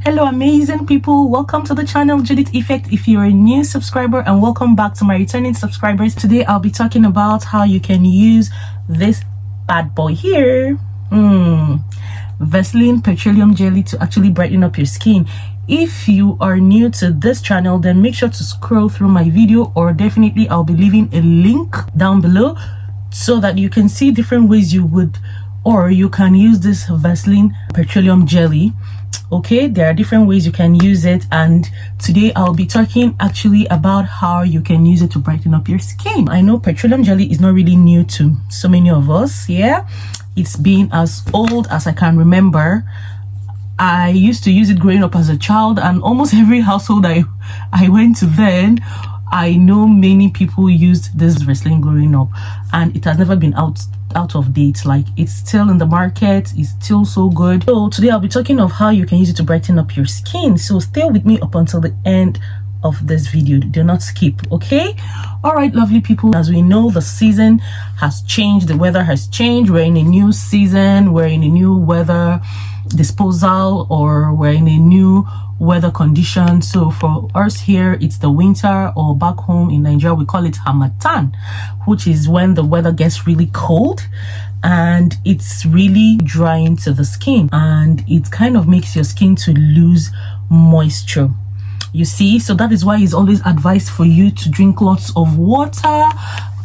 Hello amazing people, welcome to the channel Judith Effect. If you're a new subscriber, and welcome back to my returning subscribers. Today I'll be talking about how you can use this bad boy here, Vaseline petroleum jelly, to actually brighten up your skin. If you are new to this channel, then make sure to scroll through my video, or definitely I'll be leaving a link down below so that you can see different ways you can use this Vaseline petroleum jelly. Okay, there are different ways you can use it, and today I'll be talking actually about how you can use it to brighten up your skin. I know petroleum jelly is not really new to so many of us. Yeah, it's been as old as I can remember. I used to use it growing up as a child, and almost every household I went to then, I know many people used this Vaseline growing up, and it has never been out of date. Like, it's still in the market, it's still so good. So today I'll be talking of how you can use it to brighten up your skin, so stay with me up until the end of this video. Do not skip. Okay, all right, lovely people, as we know, the season has changed, the weather has changed. We're in a new season, we're in a new weather disposal, or we're in a new weather condition. So for us here, it's the winter, or back home in Nigeria we call it HAMATTAN, which is when the weather gets really cold and it's really drying to the skin, and it kind of makes your skin to lose moisture, you see. So that is why it's always advised for you to drink lots of water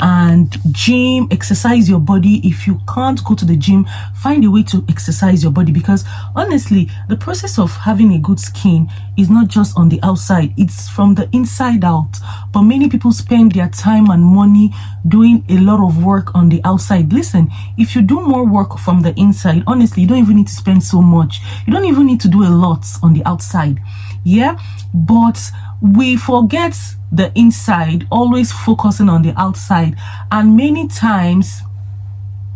and gym, exercise your body. If you can't go to the gym, find a way to exercise your body, because honestly, the process of having a good skin is not just on the outside, it's from the inside out. But many people spend their time and money doing a lot of work on the outside. Listen, if you do more work from the inside, honestly, you don't even need to spend so much. You don't even need to do a lot on the outside. Yeah, but we forget the inside, always focusing on the outside, and many times,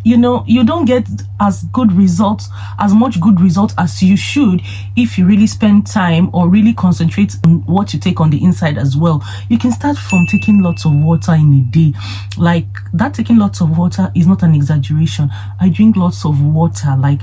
you know, you don't get as much good results as you should if you really spend time or really concentrate on what you take on the inside as well. You can start from taking lots of water in a day. Like, that taking lots of water is not an exaggeration. I drink lots of water. Like,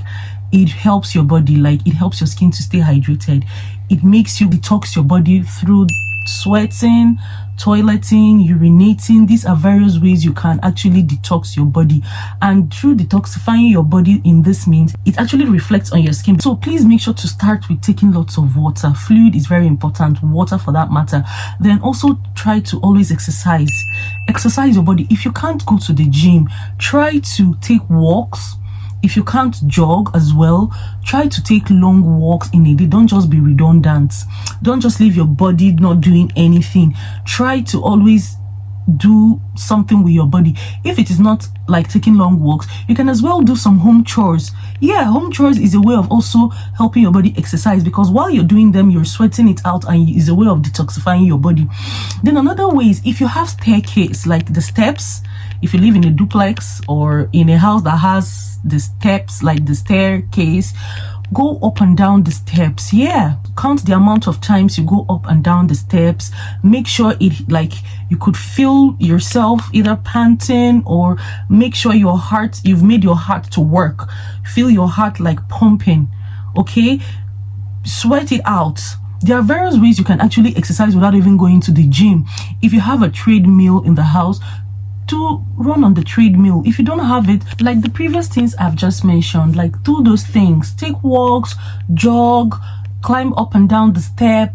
it helps your body, like it helps your skin to stay hydrated. It makes you detox your body through sweating, toileting, urinating. These are various ways you can actually detox your body, and through detoxifying your body in this means it actually reflects on your skin. So please make sure to start with taking lots of water. Fluid is very important, water for that matter. Then also try to always exercise your body. If you can't go to the gym, try to take walks. If you can't jog as well, try to take long walks in a day. Don't just be redundant. Don't just leave your body not doing anything. Try to always do something with your body. If it is not like taking long walks, you can as well do some home chores. Yeah, home chores is a way of also helping your body exercise, because while you're doing them, you're sweating it out, and is a way of detoxifying your body. Then another way is, if you have staircase, like the steps, if you live in a duplex or in a house that has the steps, like the staircase, go up and down the steps. Yeah, count the amount of times you go up and down the steps. Make sure it, like, you could feel yourself either panting, or make sure your heart, you've made your heart to work. Feel your heart like pumping. Okay, sweat it out. There are various ways you can actually exercise without even going to the gym. If you have a treadmill in the house, to run on the treadmill. If you don't have it, like the previous things I've just mentioned, like, do those things. Take walks, jog, climb up and down the step,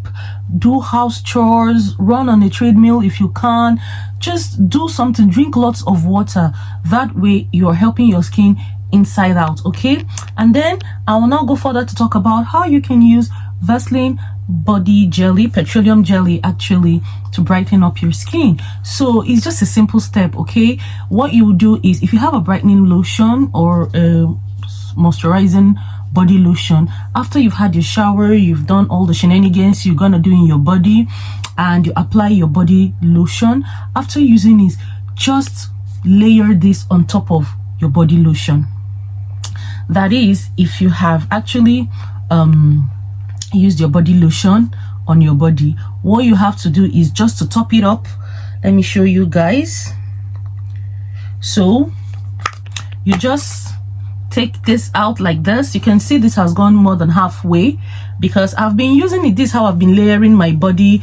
do house chores, run on a treadmill if you can. Just do something. Drink lots of water. That way you're helping your skin inside out. Okay, and then I will now go further to talk about how you can use Vaseline body jelly, petroleum jelly, actually, to brighten up your skin. So it's just a simple step. Okay, what you do is, if you have a brightening lotion or a moisturizing body lotion, after you've had your shower, you've done all the shenanigans you're gonna do in your body, and you apply your body lotion, after using it, just layer this on top of your body lotion. That is, if you have actually used your body lotion on your body, what you have to do is just to top it up. Let me show you guys. So you just take this out like this. You can see this has gone more than halfway because I've been using it. This is how I've been layering my body,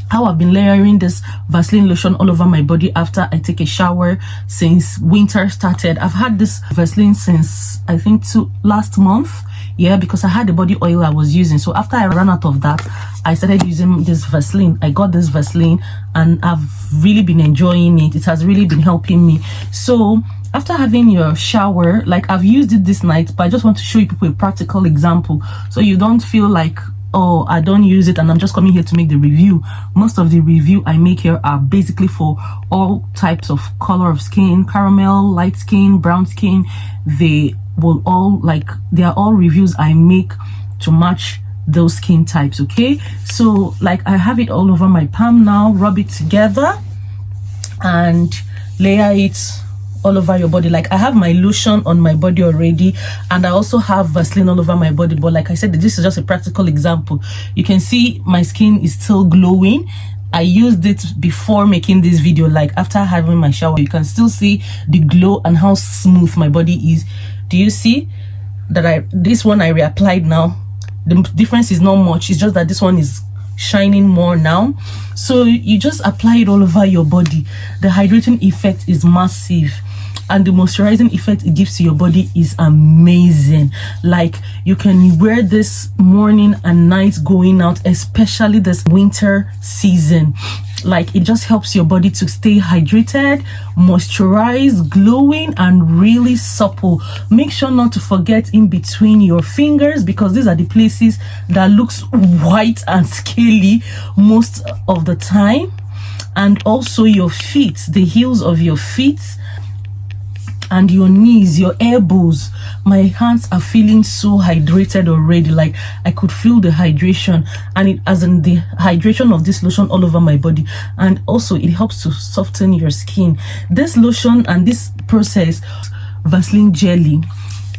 how I've been layering this Vaseline lotion all over my body after I take a shower since winter started. I've had this Vaseline since I think last month, yeah, because I had the body oil I was using. So after I ran out of that, I started using this Vaseline. I got this Vaseline and I've really been enjoying it. It has really been helping me. So after having your shower, like I've used it this night, but I just want to show you people a practical example so you don't feel like, oh, I don't use it and I'm just coming here to make the review. Most of the review I make here are basically for all types of color of skin, caramel, light skin, brown skin. They will all, like, they are all reviews I make to match those skin types. Okay, so like I have it all over my palm now. Rub it together and layer it all over your body. Like I have my lotion on my body already and I also have Vaseline all over my body, but like I said, this is just a practical example. You can see my skin is still glowing. I used it before making this video. Like after having my shower, you can still see the glow and how smooth my body is. Do you see that this one I reapplied now? The difference is not much. It's just that this one is shining more now. So you just apply it all over your body. The hydrating effect is massive and the moisturizing effect it gives to your body is amazing. Like you can wear this morning and night going out, especially this winter season. Like it just helps your body to stay hydrated, moisturized, glowing and really supple. Make sure not to forget in between your fingers because these are the places that looks white and scaly most of the time. And also your feet, the heels of your feet and your knees, your elbows. My hands are feeling so hydrated already. Like I could feel the hydration, and it as in the hydration of this lotion all over my body. And also it helps to soften your skin. This lotion and this process, Vaseline jelly,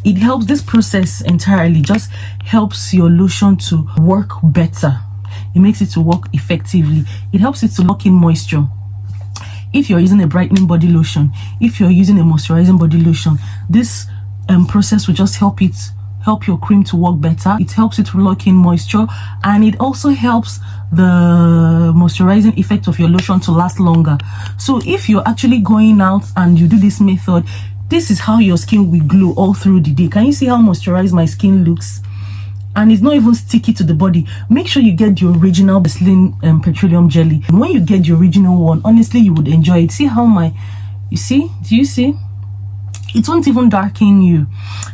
it helps. This process entirely just helps your lotion to work better. It makes it to work effectively. It helps it to lock in moisture. If you're using a brightening body lotion, if you're using a moisturizing body lotion, this process will just help your cream to work better. It helps it to lock in moisture, and it also helps the moisturizing effect of your lotion to last longer. So if you're actually going out and you do this method, this is how your skin will glow all through the day. Can you see how moisturized my skin looks? And it's not even sticky to the body. Make sure you get the original Vaseline petroleum jelly. And when you get the original one, honestly, you would enjoy it. See how you see? Do you see? It won't even darken you.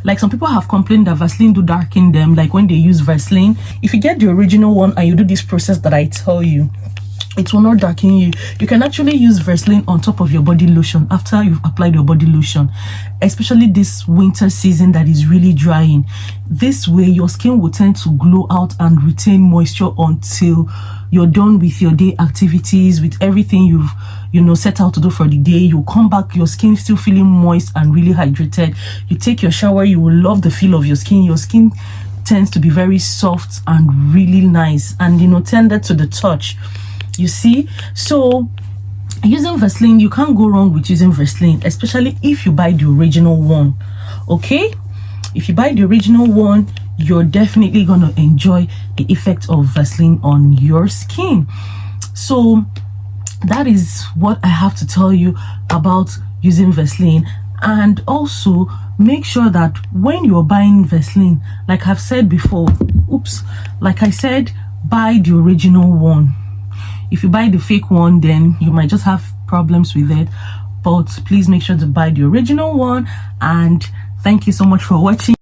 Like some people have complained that Vaseline do darken them, like when they use Vaseline. If you get the original one and you do this process that I tell you, it will not darken you. You can actually use Vaseline on top of your body lotion after you've applied your body lotion, especially this winter season that is really drying. This way your skin will tend to glow out and retain moisture until you're done with your day activities, with everything you've set out to do for the day. You come back, your skin still feeling moist and really hydrated. You take your shower, you will love the feel of your skin. Your skin tends to be very soft and really nice and tender to the touch. You see? So using Vaseline, you can't go wrong with using Vaseline, especially if you buy the original one. Okay, if you buy the original one, you're definitely gonna enjoy the effect of Vaseline on your skin. So that is what I have to tell you about using Vaseline. And also make sure that when you're buying Vaseline, like I've said before, like I said, buy the original one. If you buy the fake one, then you might just have problems with it, but please make sure to buy the original one. And thank you so much for watching.